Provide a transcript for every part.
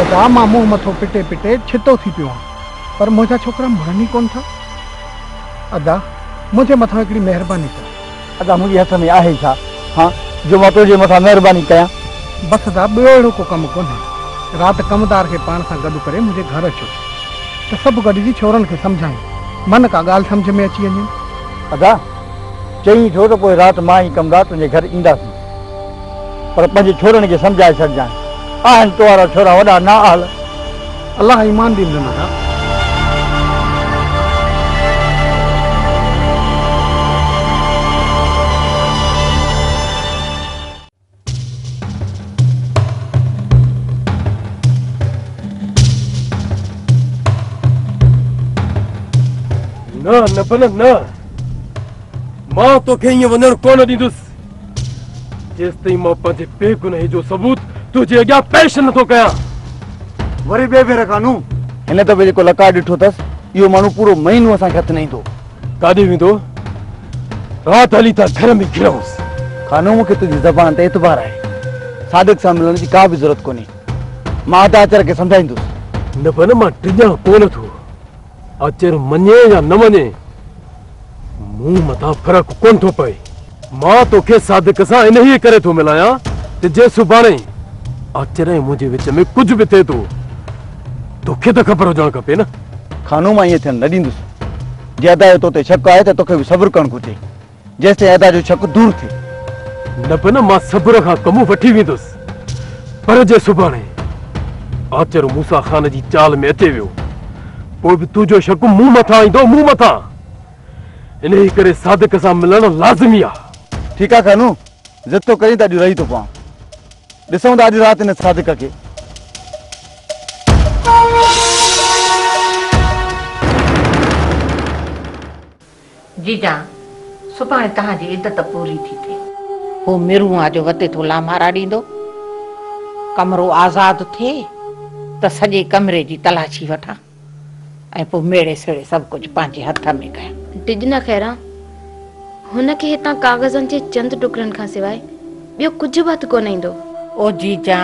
अदा मां मुंह मथो पिटे पिटे छितो थी पियो आहियां, पर मुंहिंजा छोकिरा मरनि ई कोन था। अदा मुझे मथा हिकिड़ी मेहरबानी कर। अदा मुंहिंजे हथ में आहे छा, हाँ, जो मां तुंहिंजे मथां महिरबानी कयां? बस अदा ॿियो अहिड़ो को कमु कोन्हे। राति कमदार खे पाण सां गॾु करे मुंहिंजे घर अचो त सभु गॾिजी छोरनि खे सम्झायूं, मन का ॻाल्हि सम्झ में अची वञे। अदा चई थो त पोइ राति मां ई कमदार तुंहिंजे घर ईंदासीं, पर पंहिंजे छोरनि खे सम्झाए छॾिजांइ। आहिनि तुंहिंजा छोरा वॾा ना आल। अलाह ईमान ॾींदुमि अदा। न बन न, मां तोखे ईअं वञण कोन ॾींदुसि जेसिताईं मां पंहिंजे बेगुनाही जो सबूत तुंहिंजे अॻियां पेश नथो कयां। वरी ॿिए भेरे कानू हिन दफ़े जेको लका ॾिठो अथसि, इहो माण्हू पूरो महीनो असांखे हथु न ईंदो। काॾे वेंदो? राति हली त घर में घिरऊंसि। कानू मूंखे तुंहिंजी ज़बान ते एतबार आहे, सादिक सां मिलण जी का बि ज़रूरत कोन्हे। मां अदा अचर खे सम्झाईंदुसि। न पर मां टिॼां कोन थो, अचर मञे या न मञे मूं मथां फ़र्क़ु कोन थो पए। मां तोखे सादिक सां इन ई करे थो मिलायां त जे सुभाणे अचर ऐं मुंहिंजे विच में कुझु बि थिए थो, तोखे त ख़बर हुजणु खपे न। खानू मां ईअं थियणु न ॾींदुसि। जे अदा जो तो ते शक आहे त तोखे बि सब्र करणु घुरिजे, जेसि ताईं अदा जो शक दूर थिए। न पर मां सब्र खां कमु वठी वेंदुसि, पर जे सुभाणे आचर मूसा ख़ान जी चाल में अचे वियो, पोइ बि तुंहिंजो शक मूं मथां ईंदो, मूं मथां। इन ई करे सादिक सां मिलणु लाज़िमी आहे। ठीकु आहे खानू, ज़िद तो करी त अॼु रही थो पवां। ॾिसूं था अॼु राति हिन सादिक खे। जीजा सुभाणे तव्हांजी इद्दत पूरी थी थिए। हो मिरुआ जो वते थो लामारा ॾींदो, कमरो आज़ाद थिए त सॼे कमरे जी तलाशी वठां ऐं पोइ मेड़े सेड़े सभु कुझु पंहिंजे हथ में कयां। टिज न खैरा, हुनखे हितां कागज़नि जे चंद टुकड़नि खां सवाइ ॿियो कुझु बि हथु कोन ईंदो। ओ जीजा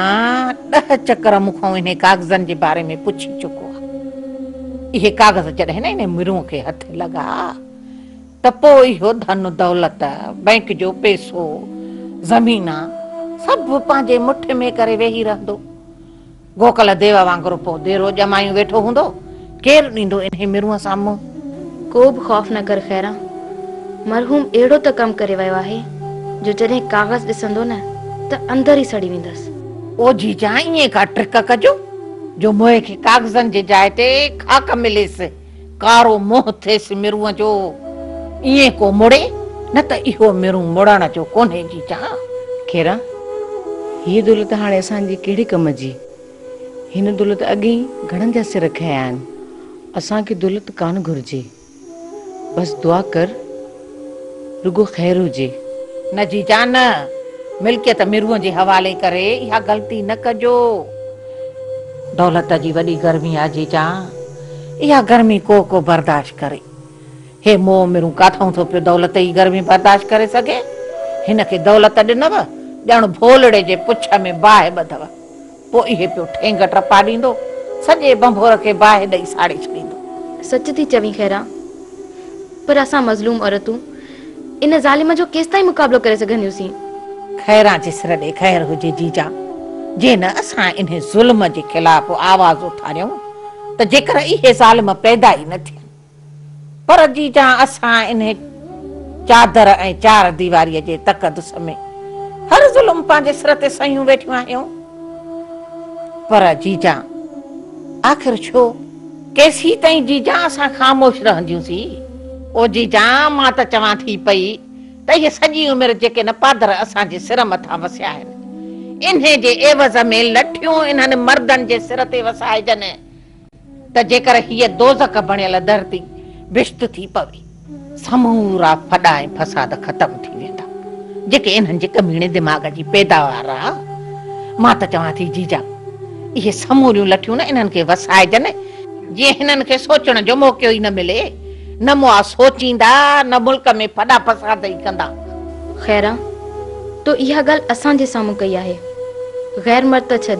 10 चकर मूंखां इन कागज़नि जे बारे में पुछी चुको आहे। इहे कागज़ जॾहिं न इन मिरुअ खे हथ लॻा त पोइ इहो धन दौलत, बैंक जो पैसो, ज़मीना सभु पंहिंजे मुठ में करे वेही रहंदो। गोकल देव वांगुरु पोइ देरो ॼमायूं वेठो हूंदो, केरु ॾींदो इन मिरुअ साम्हूं। को बि ख़ौफ़ न कर खैरा, मरहूम अहिड़ो त कमु करे वियो आहे जो जॾहिं कागज़ ॾिसंदो न त अंदर ई सड़ी वेंदसि। ओ जीजा ईअं का ट्रिक कजो जो मोए खे कागज़नि जे जाइ ते खाक मिलेसि, कारो मोह थिएसि मिरुअ जो। ईअं को मुड़े न त इहो मिरु मुड़ण जो कोन्हे जीजा। खेरा हीअ दौलत हाणे असांजी कहिड़े कम जी? हिन दौलत अॻे ई घणनि जा सिर खया आहिनि। असांखे दौलत कान घुरिजे, बस दुआ कर रुगो ख़ैर हुजे। न जीजा न, मिल्कियत मिरुअ जे हवाले करे इहा ग़लती न कजो। दौलत जी वॾी गर्मी आहे जीजा, इहा गर्मी को बर्दाश्त करे। हे मोह मिरु काथां थो पियो दौलत जी गर्मी बर्दाश्त करे सघे? हिनखे दौलत ॾिनव ॼण भोलड़े जे पुछ में बाहि ॿधव, पोइ इहे पियो ठेंग टपा ॾींदो, सॼे बंभोर खे बाहि ॾेई साड़े छॾींदो। सच थी चवीं खैरा, पर असां मज़लूम औरतूं इन ज़ालिम जो केसि ताईं मुक़ाबिलो करे सघंदियूंसीं? खैरा जे सिर ॾे ख़ैर हुजे जीजा, जे न असां इन ज़ुल्म जे ख़िलाफ़ आवाज़ उथारियूं त जेकर इहे ज़ालिम पैदा ई न थियनि। पर जीजा असां इन चादर ऐं 4 दीवारीअ जे तकदुस में हर ज़ुल्म पंहिंजे सिर ते सयूं वेठियूं आहियूं। पर जीजा आख़िर छो केसी ताईं जीजा असां ख़ामोश रहंदियूंसीं? ओ जीजा मां त चवां थी पई त इहे सॼी उमिरि जेके न पादर असांजे सिर मथां वसिया आहिनि, इन्हे जे एवज़ में लठियूं इन्हनि मर्दनि जे सिर ते वसाइजनि त जेकर हीअ दोज़ख बणियल धरती बिश्त थी पवे, समूरा फॾा ऐं फसाद ख़तम थी वेंदा जेके इन्हनि जे कमीणे दिमाग़ जी पैदावार आहे। मां त चवां थी जीजा इहे समूरियूं लठियूं न इन्हनि खे वसाइजनि, जीअं हिननि खे सोचण जो मौक़ो ई न मिले। न मुआ सोचींदा, न मुल्क में फॾा फसाद ई कंदा। खैरा तो इहा ॻाल्हि असांजे साम्हूं कई आहे, गैर मर्द त छॾ,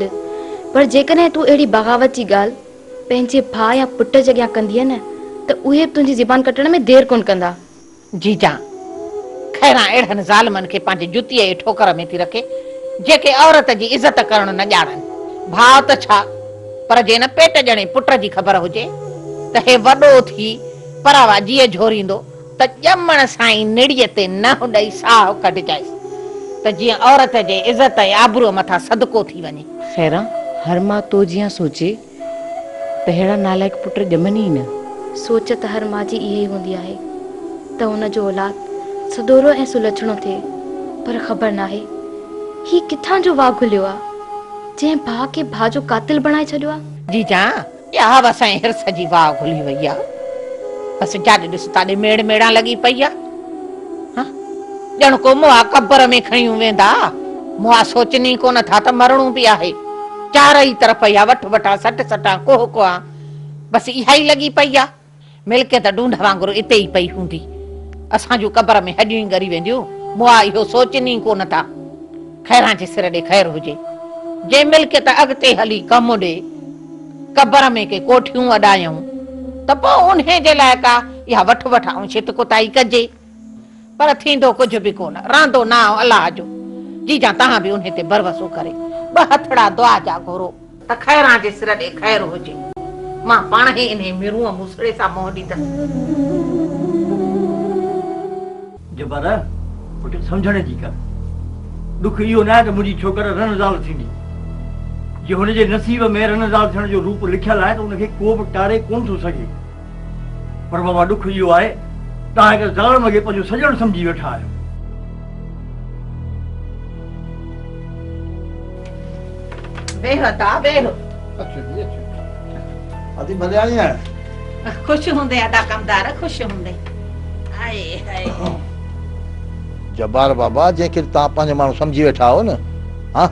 पर जेकॾहिं तूं अहिड़ी बग़ावत जी ॻाल्हि पंहिंजे भाउ या पुट जे अॻियां कंदीअ न त उहे तुंहिंजी ज़बान कटण में देरि कोन कंदा। जीजा खैरा अहिड़नि ज़ालिमनि खे पंहिंजे जुतीअ जे ठोकर में थी रखे जेके औरत जी इज़त करणु न ॼाणनि। भाउ त छा, पर जे न पेट ॼणे पुट जी ख़बर हुजे त हे वॾो थी परावा जीअं झोरींदो त ॼमण सां ई निड़ीअ ते न ॾेई साहु कढजाइसि त जीअं औरत जे इज़त ऐं आबरूअ मथां सदको थी वञे। खैरा हर मां तो जियां सोचे त अहिड़ा नालायक पुट ॼमनि ई न। सोच त हर माउ जी इहा ई हूंदी आहे त हुन जो औलाद सदोरो ऐं सुलछणो थिए, पर ख़बर नाहे ही किथां जो वाह खुलियो आहे जंहिं भाउ खे भाउ जो कातिल बणाए छॾियो आहे। जीजा या बस ऐं हिर्स जी वाह खुली वई आहे। बस जाॾे ॾिस ताॾे मेड़ मेड़ा लॻी पई आहे। ॼण को मुआ कबर में खणियूं वेंदा। मुआ सोचनी कोन था त मरणो बि आहे। चारई तरफ़ या वठ वठा सट सटा कोह कोहा बस इहा ई लॻी पई आहे। मिल्कियत ढूंढ वांगुरु इते ई पई हूंदी। असां जूं कबर में हॾियूं ॻरी वेंदियूं। मुआ इहो सोचनी कोन था। खैरा जे सिर ॾे ख़ैर हुजे। जे मिल्कियत अॻिते हली कमु ॾे कबर में के कोठियूं अॾायूं त पोइ उन जे लाइ का इहा वठ वठ ऐं छित कुताई कजे। पर थींदो कुझु बि कोन। रांदो नाव अलाह जो। जीजा तव्हां बि उन ते भरवसो करे ॿ हथड़ा दुआ जा घुरो त खैरा जे सिर ॾे ख़ैर हुजे। मां पाण ई इन मिरूअ मुसड़े सां मोह ॾींदसि। जबर पुट सम्झण जी कर। दुख इहो न आहे त मुंहिंजी छोकर रनज़ाल थींदी। जे हुनजे नसीब में रनज़ाल थियण जो रूप लिखियल आहे त उनखे को बि टारे कोन थो सघे। पर बाबा ॾुख इहो आहे तव्हां हिकु ज़ालिम खे पंहिंजो सॼण सम्झी वेठा आहियो। ख़ुशि हूंदे अदा कमदार ख़ुशि हूंदे। जब्बार बाबा जंहिंखे तव्हां पंहिंजो माण्हू सम्झी वेठा आहियो न, हा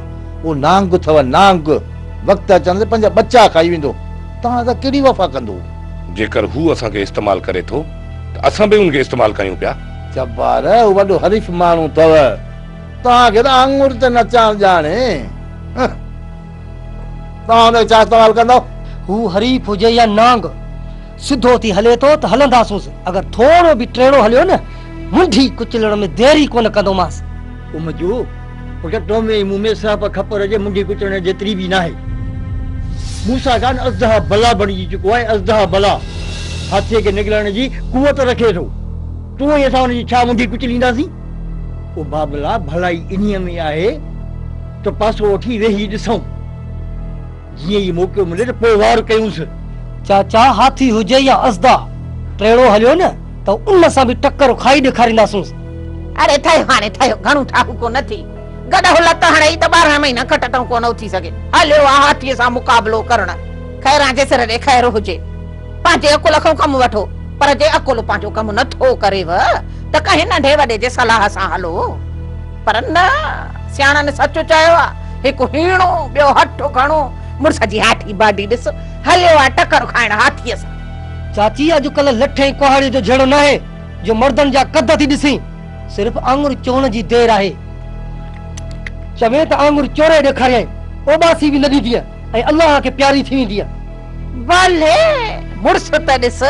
उहो नांग अथव नांग। वक़्तु अचण ते पंहिंजा बच्चा खाई वेंदो। तव्हां त कहिड़ी वफ़ा कंदो। जेकर हू असांखे इस्तेमालु करे थो त असां बि उनखे इस्तेमालु कयूं पिया। जब्बार हू वॾो हरीफ़ माण्हू अथव। तव्हांखे त आङुर ते नचाइण ॼाणे। तव्हां हुनखे छा इस्तेमालु कंदव? हू हरीफ़ हुजे या नांग सिधो थी हले थो त हलंदासूंसि। अगरि थोरो बि टेढ़ो हलियो न मुंडी कुचलण में देरी कोन कंदोमांसि। उमजो पुट तो में मुंह में साप खपर जे मुंडी कुचलण जेतिरी बि नाहे। मूसा कान अज़दहा बला बणिजी चुको आहे। अज़दहा बला हाथीअ खे निकिरण जी कुवत रखे थो। तूं ई असां हुनजी छा मुंडी कुचलींदासीं? ओ बाबला भलाई इन्हीअ में आहे त पासो वठी वेही ॾिसूं। जीअं ई मौक़ो मिले त पोइ वार कयूंसि। चाचा हाथी हुजे या अज़दा टेढ़ो हलियो न त उन सां बि टक्कर खाई ॾेखारींदासूंसि। अरे ठहियो हाणे ठहियो घणो ठाहू कोन थी। गॾ हुलत हाणे ई त 12 महीना खटतऊं कोन थी सघे। हलियो आहे हाथीअ सां मुक़ाबलो करणु। खैरा जे सिर ॾे ख़ैर हुजे। पंहिंजे अकुल खां कमु वठो। पर जे अकुल पंहिंजो कमु नथो करेव त कंहिं नंढे वॾे जे सलाह सां हलो। पर न सियाणनि सच चयो आहे हिकु हीणो ॿियो हथु खणो। मुड़ुस जी हाठी बाडी ॾिस हलियो आहे टकर खाइण हाथीअ सां। चाची अॼुकल्ह लठे कुहाड़े जो जहिड़ो न आहे जो मर्दनि जा कद थी ॾिसी। सिर्फ़ आङुर चोण जी देरि आहे। चवे त आङुर चोरे ॾेखारियई ओबासी बि न ॾींदी ऐं अलाह खे प्यारी थी वेंदी आहे। भले मुड़ुस त ॾिस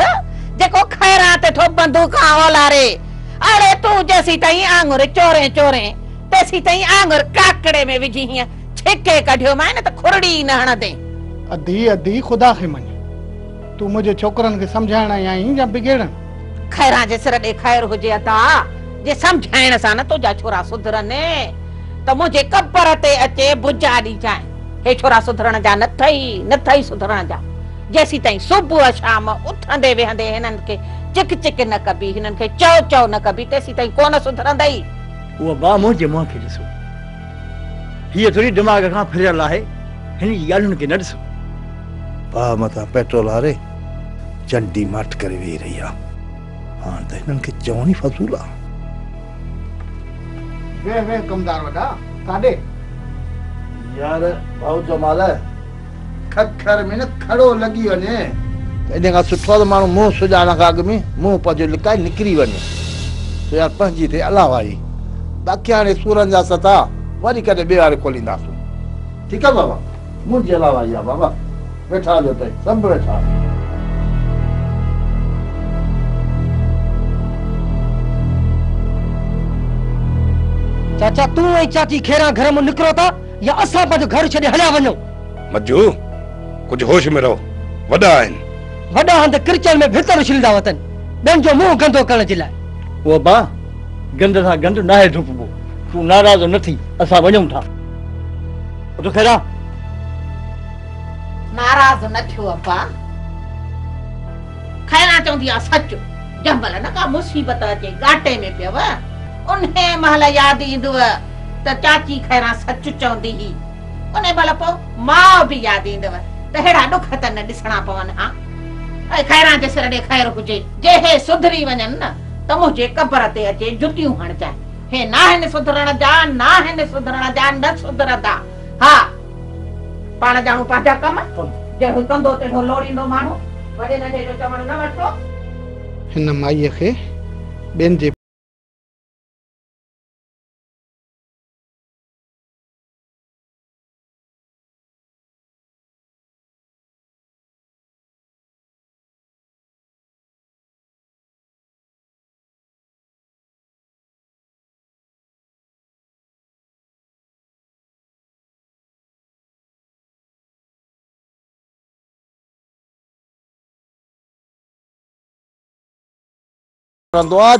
जेको खैरा ते ठो बंदूक हलारे। अरे तूं जेसी ताईं आङुर चोरे चोरे तेसी ताईं आङुर काकड़े में विझी हीअं छिके कढियो मां न त खुरड़ी न हणंदे। अधी अधी ख़ुदा खे मञ। तूं मुंहिंजे छोकरनि खे सम्झाइण आई आहीं या बिगेड़ण? खैरा जे सिर ॾे ख़ैर हुजे अदा। जे सम्झाइण सां न तुंहिंजा छोरा सुधरनि त मुंहिंजे कबर ते अचे बुजा ॾीजांइ। हे छोरा सुधरण जा न थई सुधरण जा। जेसी ताईं सुबुह शाम उथंदे वेहंदे हिननि खे चिक चिक न कबी हिननि खे चओ चओ न कबी तेसी ताईं कोन सुधरंदई। उहा बा मुंहिंजे मुंहं खे ॾिसो। हीअ थोरी दिमाग़ खां फिरियल आहे। हिन जी ॻाल्हियुनि खे न ॾिसो। भाउ मथां पेट्रोल हारे चंडी माठ करे वेही रही आहे। हाणे त हिननि खे चवण ई फज़ूल आहे। वे वे कमदार वॾा काॾे? यार भाऊ जमाल खखर में न खड़ो लॻी वञे त इन खां सुठो आहे त माण्हू मुंहुं सुॼाण खां अॻु में मुंहुं पंहिंजो लिकाए निकिरी वञे। तो यार पंहिंजी थिए अलावाई। बाक़ी हाणे सूरनि जा सता वरी कॾहिं ॿिए वारे खोलींदासीं। ठीकु आहे बाबा? मुझे अलावा या बाबा बैठा जो तई सब बैठा। चाचा तू ऐं चाची खेरा घर में निकरो था या असां पंहिंजो घर छॾे हलिया वञूं? मज्जू कुछ होश में रहो, वॾा आहिनि। वॾा हंध किरचल में भितर उछलींदा वतन ॿियनि जो मुंहुं गंदो करण जे लाइ। वो बा गंद सां गंद नाहे धुपबो। तूं नाराज़ न थी, असां वञूं था। तो खेरा नाराज़ न थियो अब्बा। खैरा चवंदी आहे सच। जंहिंमहिल न का मुसीबत अचे घाटे में पियव उन्हे महिल यादि ईंदव त चाची खैरा सच चवंदी हुई। उन महिल पोइ माउ बि यादि ईंदव त अहिड़ा ॾुख त न ॾिसणा पवनि। हा ऐं खैरा जे सिर ॾे ख़ैर हुजे। जे हे सुधरी वञनि न त मुंहिंजे कबर ते अचे जुतियूं हणजांइ। हे न आहिनि सुधरण जा, न आहिनि सुधरण जा, न सुधरंदा। हा पाण ॼाणू पंहिंजा कम। जहिड़ो कंदो तेड़ो लोड़ींदो माण्हू। वॾे नंढे जो चवण न वठो। हिन माईअ खे ॿियनि जे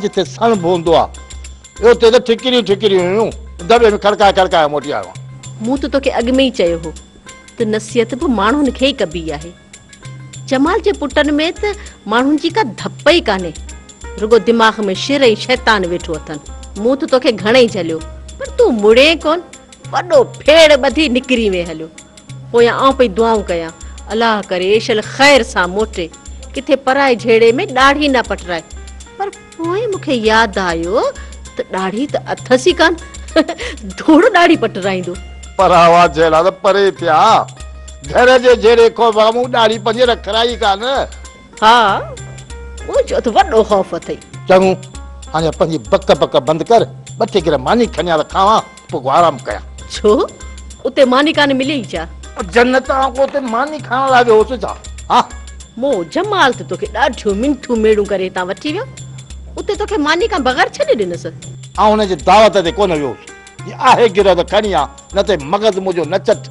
जिथे सन भोंदो आहे उते त ठिकरियूं ठिकरियूं हुयूं दॿे में खड़काए खड़काए मोटी आयो आहियां। मूं त तोखे अॻु में ई चयो हो त नसीहत बि माण्हुनि खे ई कबी आहे। जमाल जे पुटनि में त माण्हुनि जी का धप ई कान्हे, रुगो दिमाग़ में शिर ऐं शैतान वेठो अथनि। मूं त तोखे घणेई झलियो पर तूं मुड़े कोन। वॾो फेड़ ॿधी निकिरी वे हलियो। पोयां आउं पई दुआऊं कयां अलाह करे एशल ख़ैर सां मोटे, किथे पराए झेड़े में ॾाढ़ी न पटराए। पर पोइ मूंखे यादि आयो त ॾाढ़ी त अथसि कान। थोरो ॾाढ़ी पटराईंदो। पर आवाज़ जहिड़ा त परे थिया। घर जे जहिड़े को मामू ॾाढ़ी पंहिंजे रखराई कान। हा वो जो त वॾो ख़ौफ़ अथई। चङो हाणे पंहिंजी बक बक बंदि कर। ॿ टे गिर मानी खणिया त खावां पोइ आराम कयां। छो उते मानी कान मिली छा? जन्नत को उते मानी खाइण लाइ वियो हुउसि छा? हा मो जमाल त तोखे ॾाढियूं मिंठूं मेड़ूं करे हितां वठी वियो। उते तोखे मानी खां बग़ैर छॾे ॾिनसि। ऐं हुनजे दावत ते कोन वियोसि। आहे गिर त खणी आ, न त मग़ज़ मुंहिंजो नचट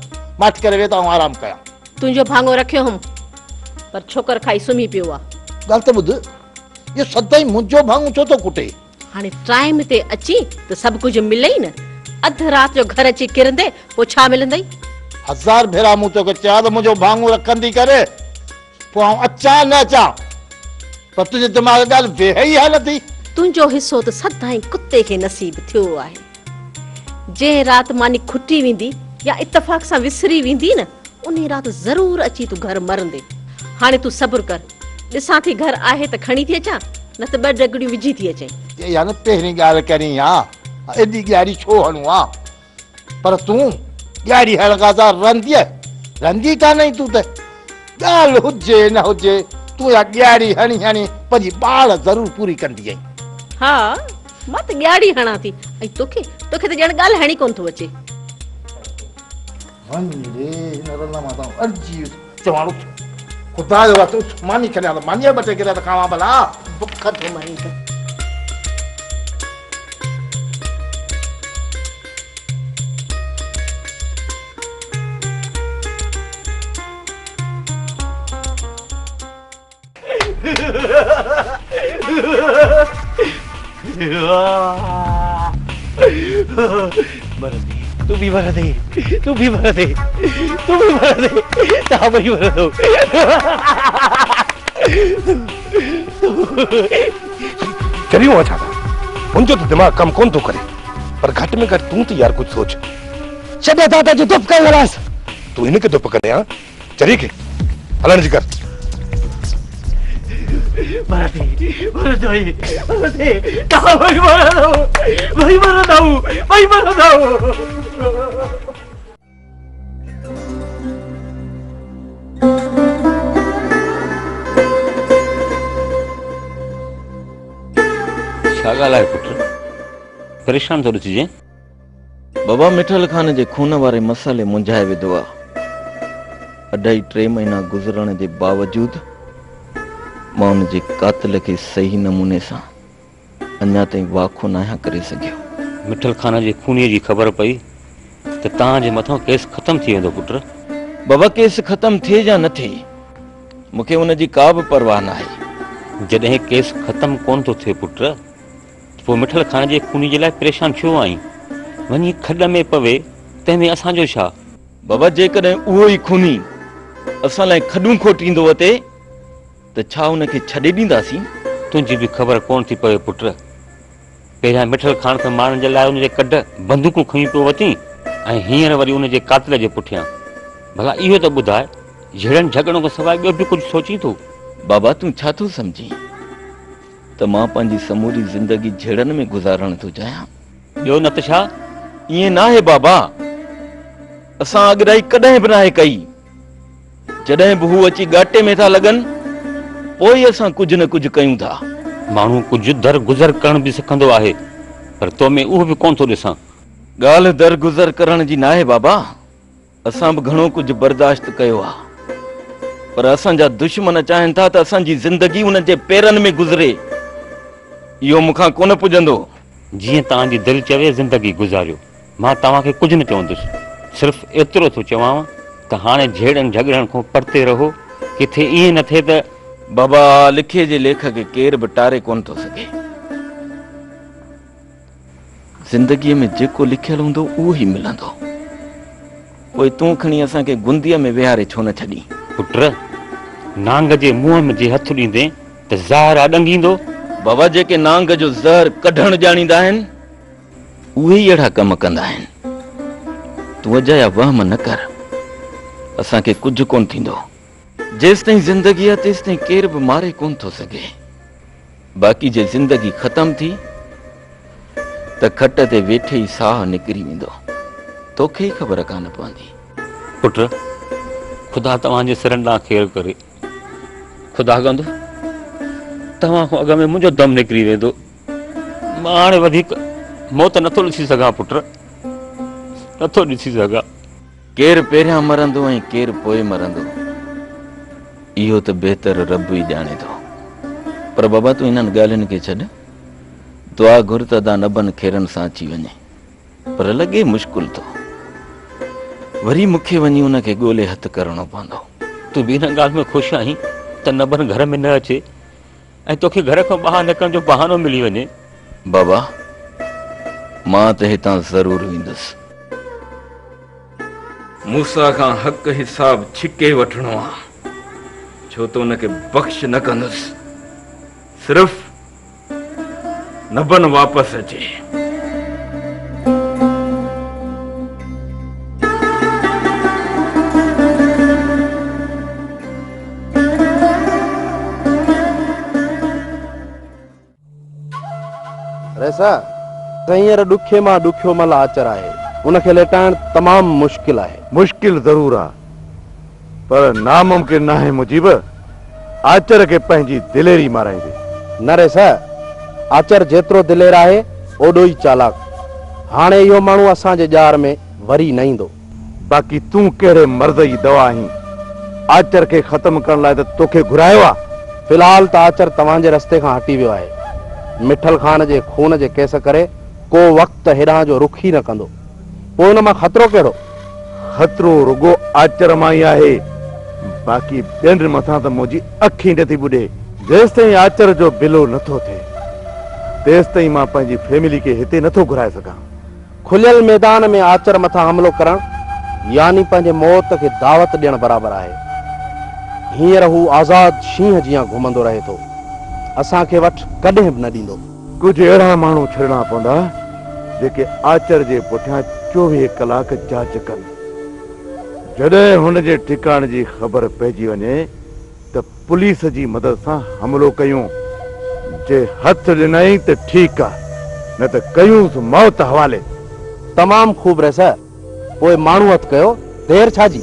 माठ करे वेता ऐं आराम कयां। तुंहिंजो भाङो रखियो हुम पर छोकर खाई सुम्ही पियो आहे। ॻाल्हि त ॿुध, इहो सदाईं मुंहिंजो भाङो छो थो कुटे? हाणे टाइम ते अची त सभु कुझु मिलई न। अधु राति जो घर अची किरंदे पोइ छा मिलंदई? 1000 भेरा मूं तोखे चया त मुंहिंजो भाङो रखंदी करे पोइ आउं अचां न अचां, पर तुंहिंजे दिमाग़ ॻाल्हि वेह ई हाल थी। तुंहिंजो हिसो त सदाईं कुते खे नसीब थियो आहे। जंहिं राति मानी खुटी वेंदी या इतफ़ाक़ सां विसरी वेंदी न उन राति ज़रूर अची तूं घर मरंदे। हाणे तूं सब्र कर। ॾिसां थी घर आहे त खणी थी अचां, न त ॿ डगड़ियूं विझी थी अचां। या न पहिरीं ॻाल्हि करी आहे, एॾी ॻाढ़ी छो हणूं आहे? पर तूं ॻाढ़ी हण खां रंदी कान तूं त। ॻाल्हि हुजे न हुजे तूं या ॻाढ़ी हणी हणी पंहिंजी ॿाड़ ज़रूर पूरी कंदी आहीं। हा मां त ॻाढ़ी हणां थी ऐं तोखे त ॼण ॻाल्हि हणी कोन थो अचे। ख़ुदा जो वास्ते उथ मानी खणिया त मानीअ ॿ टे गिर त खावां भला। बुख थो मरी त तू भी मर दे, तू भी मर दे, तू भी मर दे, ता भी मर दो। चरियो अच्छा था, मुंहिंजो त दिमाग़ कम कोन थो करे, पर घटि में घटि तूं त यार कुछ सोच। छॾे दादा जो दुप कई वलास। तू हिन खे दुप कंदे आ? चरी खे हलण जी कर। मर दे, ता भाई मर दो, भाई मर दो, भाई मर दो। छा ॻाल्हि आहे पुट? परेशान थो ॾिसिजे। बाबा मिठल खान जे खून वारे मसाले मुंझाए विधो आहे। 2.5 महीना गुज़रण जे बावजूद मां उन जे कातिल खे सही नमूने सां अञा ताईं वाखो न आहियां करे सघियो। मिठल खान जे खूनीअ जी ख़बर पई त तव्हांजे मथां केस ख़तम थी वेंदो पुट। बाबा केस ख़तम थिए या न थिए मूंखे उन जी का बि परवाह न आहे। जॾहिं केस ख़तम कोन थो थिए पुट पोइ मिठल खान जे खूनी जे लाइ परेशान छो आहीं? वञी खॾ में पवे तंहिंमें असांजो छा? बाबा जेकॾहिं उहो ई खूनी असां लाइ खॾूं खोटींदो अते त छा उनखे छॾे ॾींदासीं? तुंहिंजी बि ख़बर कोन थी पवे पुट। पहिरियां मिठल खान त माण्हुनि जे लाइ उनजे कॾ बंदूकूं खणी पियो वठी ऐं हींअर वरी उनजे कातिल जे पुठियां। भला इहो त ॿुधाए झड़नि झगड़नि खां सवाइ ॿियो बि कुझु सोची थो? बाबा तूं छा थो सम्झी त मां पंहिंजी समूरी ज़िंदगी झड़नि में गुज़ारणु थो चाहियां? ॿियो न त छा? ईअं न आहे बाबा, असां अॻिराई कॾहिं बि नाहे कई। जॾहिं बि हू अची घाटे में था लॻनि पोइ असां कुझु न कुझु कयूं था। माण्हू कुझु दर गुज़र करण बि सिखंदो आहे पर तो में उहो बि कोन थो ॾिसां। ॻाल्हि दर गुज़र करण जी न आहे बाबा, असां बि घणो कुझु बर्दाश्त कयो आहे पर असांजा दुश्मन चाहिनि था त असांजी ज़िंदगी उन्हनि जे पेरनि में गुज़रे। इहो मूंखां कोन पुॼंदो। जीअं तव्हांजी दिलि चवे ज़िंदगी गुज़ारियो, मां तव्हांखे कुझु न चवंदुसि। सिर्फ़ु एतिरो थो चवांव त हाणे झेड़नि झगड़नि खां परते रहो। किथे ईअं न थिए त बाबा लिखे जे लेख खे केर बि टारे कोन थो सघे। ज़िंदगीअ में जेको लिखियलु हूंदो उहो ई मिलंदो। पोइ तूं खणी असांखे गुंदीअ में विहारे छो न छॾी? पुट नांग जे मुंहं में जे हथ ॾींदे त ज़हर अॾंगींदो। बाबा जेके नांग जो ज़हर कढणु ॼाणींदा आहिनि उहे ई अहिड़ा कम कंदा आहिनि। तूं अजाया वहम न कर, असांखे कुझु कोन थींदो। जेसि ताईं ज़िंदगी आहे तेसि ताईं केर बि मारे कोन थो सघे। बाक़ी जे ज़िंदगी ख़तम थी त खट ते वेठे ई साह निकिरी वेंदो। तोखे ई ख़बर कान पवंदी। पुट ख़ुदा तव्हांजे सिरनि ॾांहुं ख़ैरु करे। ख़ुदा कंदो तव्हां खां अॻ में मुंहिंजो दम निकिरी वेंदो। मां हाणे वधीक मौत नथो ॾिसी सघां पुट, नथो ॾिसी सघां। केरु पहिरियां मरंदो ऐं केरु पोइ मरंदो इहो त बहितर रब ई ॼाणे थो। पर बाबा तूं इन्हनि ॻाल्हियुनि खे छॾ। दुआ घुर त दा नबनि खेरनि सां अची वञे पर लॻे मुश्किल थो। वरी मूंखे वञी उनखे ॻोल्हे हथु करणो पवंदो। तूं बि हिन ॻाल्हि में ख़ुशि आहीं त नबन घर में न अचे ऐं तोखे घर खां ॿाहिरि निकिरण जो बहानो मिली वञे? बाबा मां त हितां ज़रूरु वेंदुसि। मूसा खां हक़ हिसाब छिके वठणो आहे छो त उनखे बख़्श न कंदुसि। सिर्फ़ नबन वापसि अचे। हींअर ॾुखे मां ॾुखियो मल आचर आहे, उनखे लेटाइण तमामु मुश्किल आहे। मुश्किल ज़रूर आहे पर नामुमकिन न आहे मुजीब आचर खे पंहिंजी दिलेरी माराईंदे। न रे सर, आचर जेतिरो दिलेर आहे ओॾो ई चालाक। हाणे इहो माण्हू असांजे जार में वरी न ईंदो। बाक़ी तूं कहिड़े मर्द जी दवा आहीं आचर खे ख़तम करण लाइ त तोखे घुरायो आहे। फिलहाल त आचर तव्हांजे रस्ते खां हटी वियो आहे। मिठल खान जे खून जे केस करे को वक़्तु हेॾां जो रुख ई न कंदो। पोइ हुन मां ख़तरो कहिड़ो? ख़तरो रुगो आचर मां ई आहे। बाक़ी ॿियनि मथां त मुंहिंजी अखि नथी ॿुॾे। जेसि ताईं आचर जो बिलो नथो थिए तेसि ताईं मां पंहिंजी फैमिली खे हिते नथो घुराए सघां। खुलियल मैदान में आचर मथां हमलो करणु यानी पंहिंजे मौत खे दावत ॾियण बराबरि आहे। हींअर हू आज़ाद शींहं जीअं घुमंदो रहे थो, असांखे वटि कॾहिं बि न ॾींदो। कुझु अहिड़ा माण्हू छॾणा पवंदा जेके आचर जे पुठियां 24 कलाक जांच कनि। जॾहिं हुन जे ठिकाणे जी ख़बर पइजी वञे त पुलिस जी मदद सां हमलो कयूं। जे हथ ॾिनई त ठीकु आहे, न त कयूंसि मौत हवाले। तमामु ख़ूब रहे सर, पोइ माण्हू हथु कयो, देर छा जी?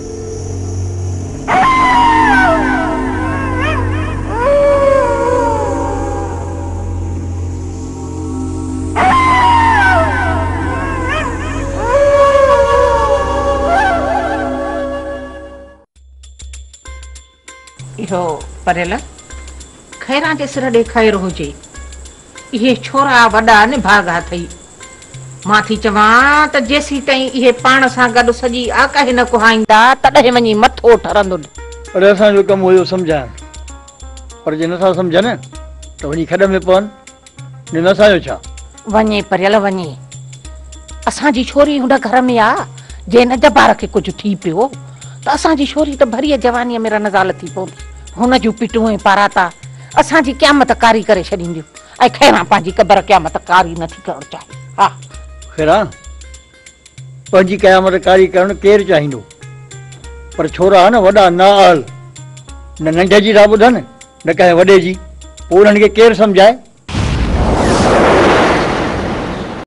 परेल खैरा जे सिर ॾे खैर हुजे। इहे छोरा वॾा निभागा थई। मां थी चवां त जेसी ताईं इहे पाण सां गॾु सॼी आकाही न कुहाईंदा तॾहिं वञी मथो ठरंदो। अरे असांजो कमु हुयो सम्झाइण, पर जे नथा सम्झनि त वञी खॾ में पवनि। न असांजो छा? वञे परियल वञे। असांजी छोरी हुन घर में आ, जे न जबार खे कुझु थी पियो त असांजी छोरी त भरीअ जवानीअ में रनज़ाल थी पवंदी। हुन जूं पिटूं ऐं पाराता असांजी क़यामत कारी करे छॾींदियूं ऐं खैरा पंहिंजी क़बर क़यामत कारी नथी करणु चाहे। हा खैरा पंहिंजी क़यामत कारी करणु केरु चाहींदो, पर छोरा न वॾा न आल, न नंढे जी था ॿुधनि न कंहिं वॾे जी। पोइ उन्हनि खे केरु सम्झाए?